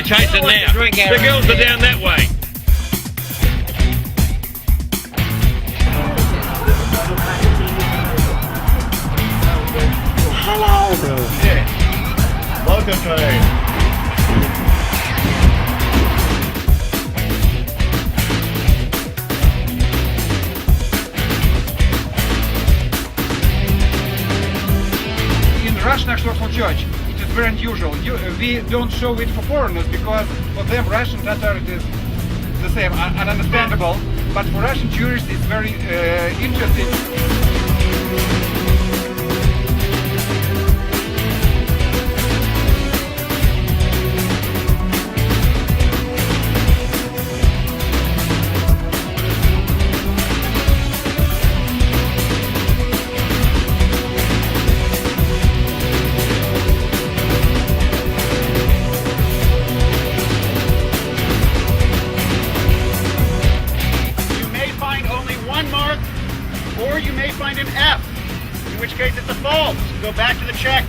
chasing now. The girls are down that way. Hello! Yeah. Welcome to In Russian Orthodox Church, it is very unusual. We don't show it for foreigners because for them Russian Tatar is the same and understandable. But for Russian tourists, it's very interesting. Mark, or you may find an F, in which case it's a false. Go back to the check.